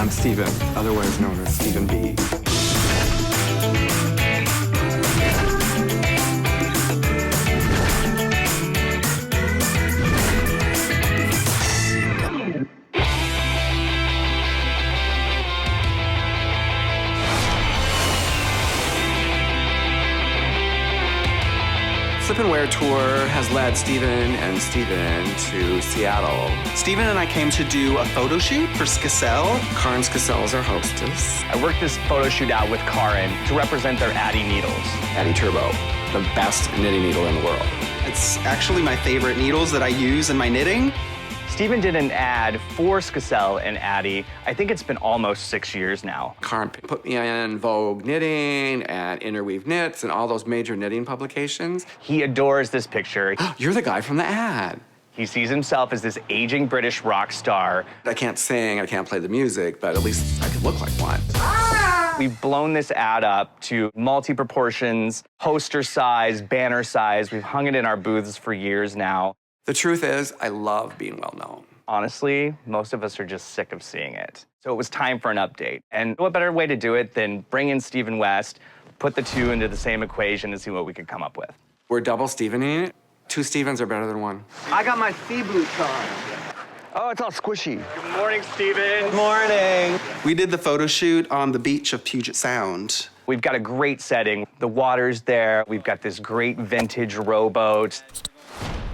I'm Steven, otherwise known as StevenBe. Slip and Wear Tour has led Steven and Steven to Seattle. Steven and I came to do a photo shoot for Skissel. Karin Skissel is our hostess. I worked this photo shoot out with Karin to represent their Addy needles. Addy Turbo, the best knitting needle in the world. It's actually my favorite needles that I use in my knitting. Steven did an ad for Skissel and Addy. I think it's been almost 6 years now. Karin put me in Vogue Knitting and Interweave Knits and all those major knitting publications. He adores this picture. You're the guy from the ad. He sees himself as this aging British rock star. I can't sing, I can't play the music, but at least I could look like one. We've blown this ad up to multi-proportions, poster size, banner size. We've hung it in our booths for years now. The truth is, I love being well known. Honestly, most of us are just sick of seeing it. So it was time for an update. And what better way to do it than bring in Steven West, put the two into the same equation and see what we could come up with. We're double Stevening. 2 Stevens are better than 1. I got my sea boots on. Oh, it's all squishy. Good morning, Steven. Morning. We did the photo shoot on the beach of Puget Sound. We've got a great setting. The water's there. We've got this great vintage rowboat.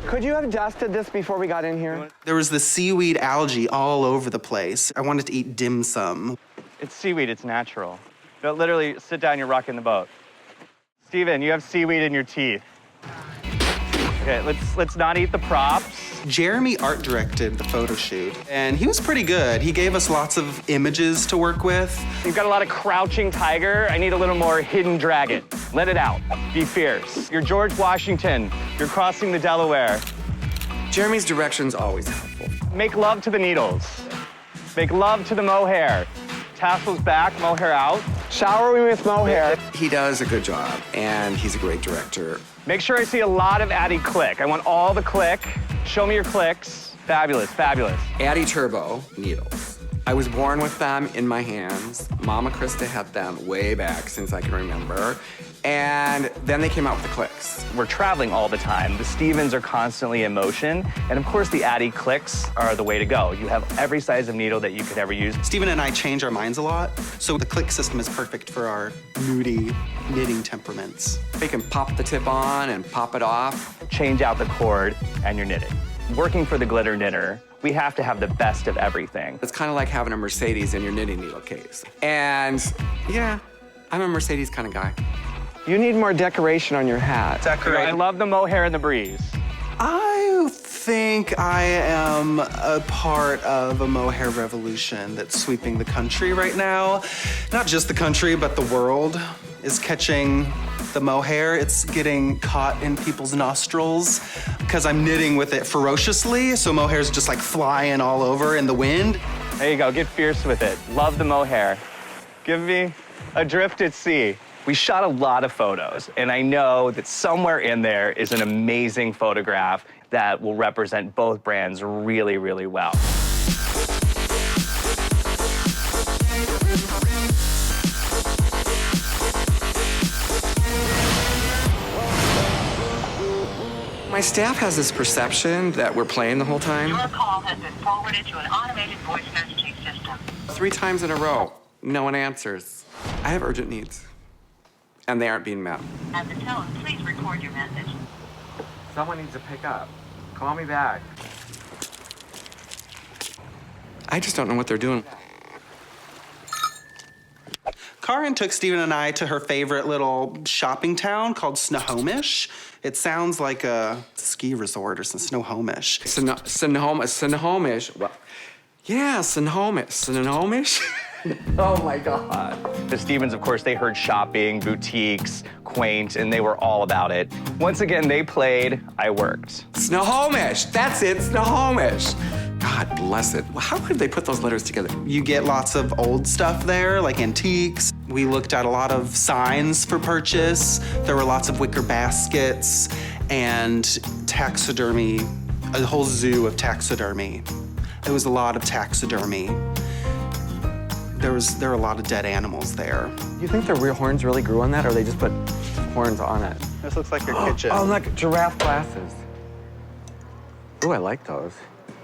Could you have dusted this before we got in here? There was the seaweed algae all over the place. I wanted to eat dim sum. It's seaweed, it's natural. No, literally, sit down, you're rocking the boat. Steven, you have seaweed in your teeth. Okay, let's not eat the props. Jeremy art directed the photo shoot, and he was pretty good. He gave us lots of images to work with. You've got a lot of crouching tiger. I need a little more hidden dragon. Let it out. Be fierce. You're George Washington. You're crossing the Delaware. Jeremy's direction's always helpful. Make love to the needles. Make love to the mohair. Tassels back, mohair out. Shower me with mohair. He does a good job, and he's a great director. Make sure I see a lot of Addy click. I want all the click. Show me your clicks. Fabulous, fabulous. Addy Turbo needles. I was born with them in my hands. Mama Krista had them way back since I can remember. And then they came out with the clicks. We're traveling all the time. The Stevens are constantly in motion. And of course, the Addy clicks are the way to go. You have every size of needle that you could ever use. Steven and I change our minds a lot, so the click system is perfect for our moody knitting temperaments. They can pop the tip on and pop it off. Change out the cord and you're knitting. Working for the glitter knitter, we have to have the best of everything. It's kind of like having a Mercedes in your knitting needle case. And yeah, I'm a Mercedes kind of guy. You need more decoration on your hat. I love the mohair and the breeze. I think I am a part of a mohair revolution that's sweeping the country right now. Not just the country, but the world is catching the mohair. It's getting caught in people's nostrils because I'm knitting with it ferociously, so mohair's just like flying all over in the wind. There you go, get fierce with it. Love the mohair. Give me Adrift at Sea. We shot a lot of photos, and I know that somewhere in there is an amazing photograph that will represent both brands really, really well. My staff has this perception that we're playing the whole time. Your call has been forwarded to an automated voice messaging system. 3 times in a row, no one answers. I have urgent needs, and they aren't being met. At the tone, please record your message. Someone needs to pick up. Call me back. I just don't know what they're doing. Karin took Steven and I to her favorite little shopping town called Snohomish. It sounds like a ski resort or some Snohomish. Snohomish. Well, yeah, Snohomish. Oh my God. The Stevens, of course, they heard shopping, boutiques, quaint, and they were all about it. Once again, they played, I worked. Snohomish, that's it, Snohomish. God bless it. How could they put those letters together? You get lots of old stuff there, like antiques. We looked at a lot of signs for purchase. There were lots of wicker baskets and taxidermy, a whole zoo of taxidermy. It was a lot of taxidermy. There were a lot of dead animals there. You think the real horns really grew on that, or they just put horns on it? This looks like your kitchen. Oh, look, giraffe glasses. Ooh, I like those.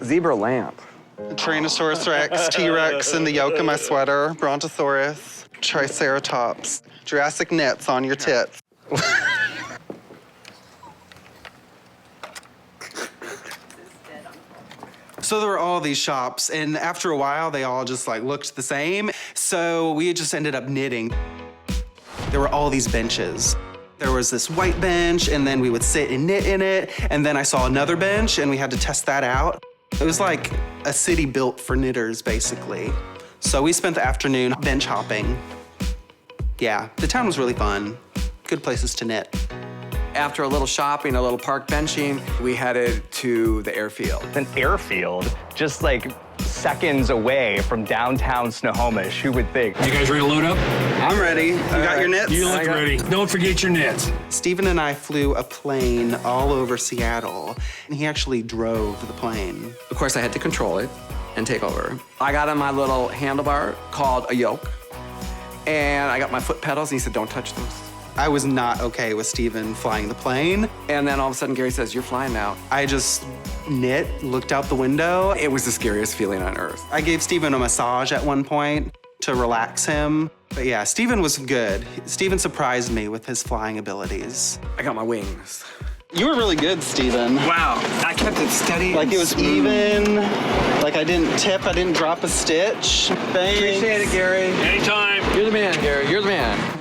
Zebra lamp. Tyrannosaurus Rex, T-Rex in the yoke of my sweater, Brontosaurus, Triceratops, Jurassic nits on your tits. So there were all these shops, and after a while, they all just like looked the same. So we just ended up knitting. There were all these benches. There was this white bench, and then we would sit and knit in it. And then I saw another bench, and we had to test that out. It was like a city built for knitters, basically. So we spent the afternoon bench hopping. Yeah, the town was really fun. Good places to knit. After a little shopping, a little park benching, we headed to the airfield. An airfield, just like seconds away from downtown Snohomish. Who would think? You guys ready to load up? I'm ready. You got your knits? You look ready. Don't forget your nets. Steven and I flew a plane all over Seattle, and he actually drove the plane. Of course, I had to control it and take over. I got on my little handlebar called a yoke, and I got my foot pedals, and he said, don't touch those. I was not okay with Steven flying the plane. And then all of a sudden, Gary says, you're flying now. I just knit, looked out the window. It was the scariest feeling on earth. I gave Steven a massage at one point to relax him. But yeah, Steven was good. Steven surprised me with his flying abilities. I got my wings. You were really good, Steven. Wow, I kept it steady. Like it was even, like I didn't tip, I didn't drop a stitch. Thanks. Appreciate it, Gary. Anytime. You're the man, Gary, you're the man.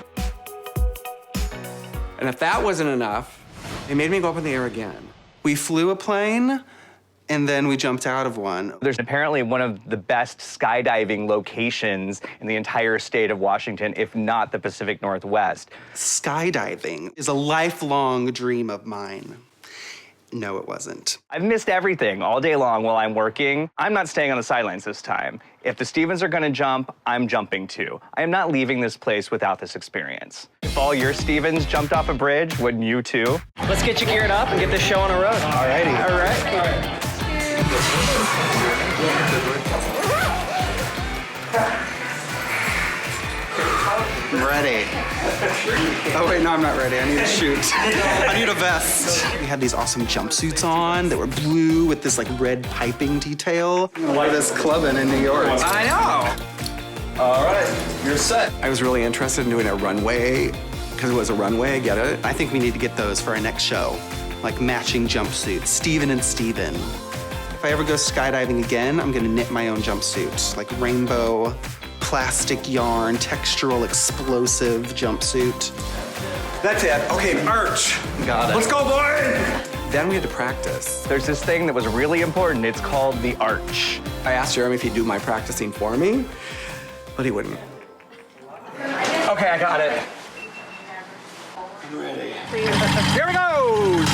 And if that wasn't enough, it made me go up in the air again. We flew a plane, and then we jumped out of one. There's apparently one of the best skydiving locations in the entire state of Washington, if not the Pacific Northwest. Skydiving is a lifelong dream of mine. No, it wasn't. I've missed everything all day long while I'm working. I'm not staying on the sidelines this time. If the Stevens are gonna jump, I'm jumping too. I am not leaving this place without this experience. If all your Stevens jumped off a bridge, wouldn't you too? Let's get you geared up and get this show on the road. All righty. All right. I'm ready. Oh wait, no, I'm not ready. I need to shoot. I need a vest. We had these awesome jumpsuits on that were blue with this like red piping detail. I'm gonna wear this clubbing in New York. I know. All right, you're set. I was really interested in doing a runway, because it was a runway, get it? I think we need to get those for our next show. Like matching jumpsuits, Steven and Steven. If I ever go skydiving again, I'm gonna knit my own jumpsuit, like rainbow, plastic yarn, textural, explosive jumpsuit. That's it. Okay, arch. Got it. Let's go, boy! Then we had to practice. There's this thing that was really important. It's called the arch. I asked Jeremy if he'd do my practicing for me, but he wouldn't. Okay, I got it. Here we go!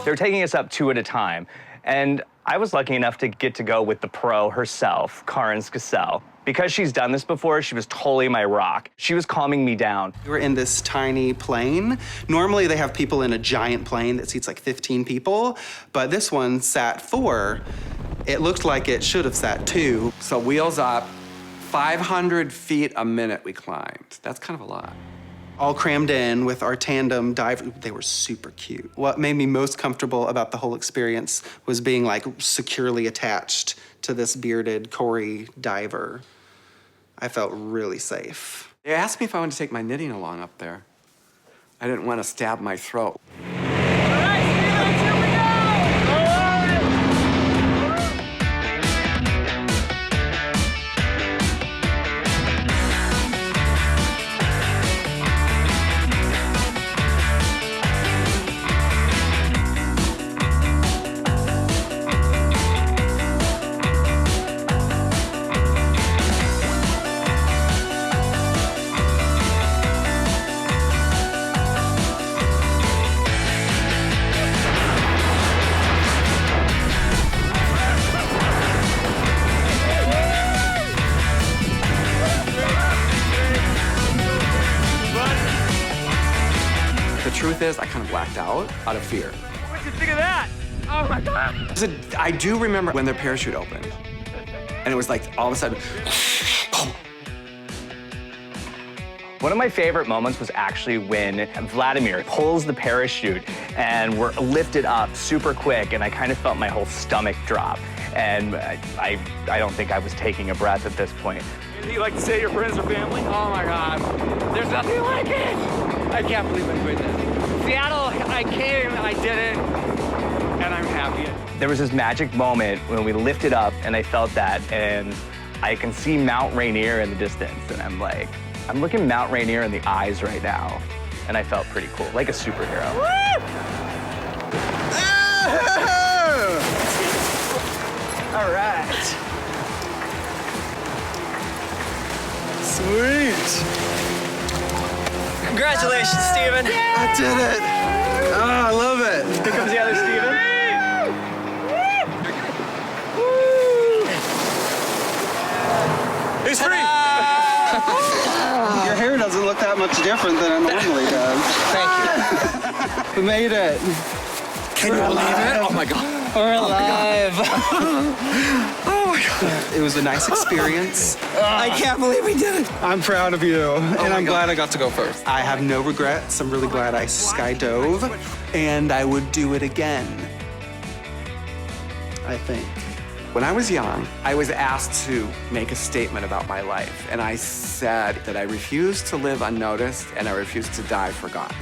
They're taking us up two at a time. And I was lucky enough to get to go with the pro herself, Karin Skassel. Because she's done this before, she was totally my rock. She was calming me down. We were in this tiny plane. Normally they have people in a giant plane that seats like 15 people, but this one sat 4. It looked like it should have sat 2. So wheels up, 500 feet a minute we climbed. That's kind of a lot. All crammed in with our tandem diver. They were super cute. What made me most comfortable about the whole experience was being like securely attached to this bearded Corey diver. I felt really safe. They asked me if I wanted to take my knitting along up there. I didn't want to stab my throat. The truth is, I kind of blacked out of fear. What'd you think of that? Oh my God. I do remember when the parachute opened. And it was like all of a sudden, One of my favorite moments was actually when Vladimir pulls the parachute and we're lifted up super quick, and I kind of felt my whole stomach drop. And I don't think I was taking a breath at this point. Do you like to say your friends or family? Oh my God, there's nothing like it. I can't believe I'm doing this. Seattle, I came, I did it, and I'm happy. There was this magic moment when we lifted up and I felt that, and I can see Mount Rainier in the distance, and I'm like, I'm looking Mount Rainier in the eyes right now, and I felt pretty cool, like a superhero. All right. Sweet. Congratulations, Steven. I did it. Oh, I love it. Here comes the other Steven. He's free! Your hair doesn't look that much different than it normally does. Thank you. We made it. can you believe it? Oh my God. We're alive. Oh my God. It was a nice experience. I can't believe we did it. I'm proud of you, and I'm God. glad I got to go first. I have no regrets. I'm really glad I skydove, and I would do it again, I think. When I was young, I was asked to make a statement about my life, and I said that I refuse to live unnoticed and I refuse to die forgotten.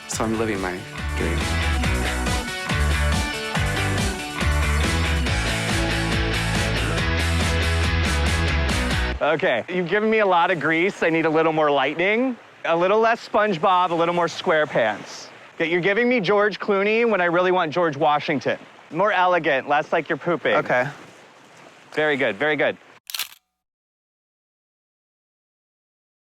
So I'm living my dream. Okay, you've given me a lot of grease. I need a little more lightning, a little less SpongeBob, a little more SquarePants. Okay, you're giving me George Clooney when I really want George Washington. More elegant, less like you're pooping. Okay. Very good, very good.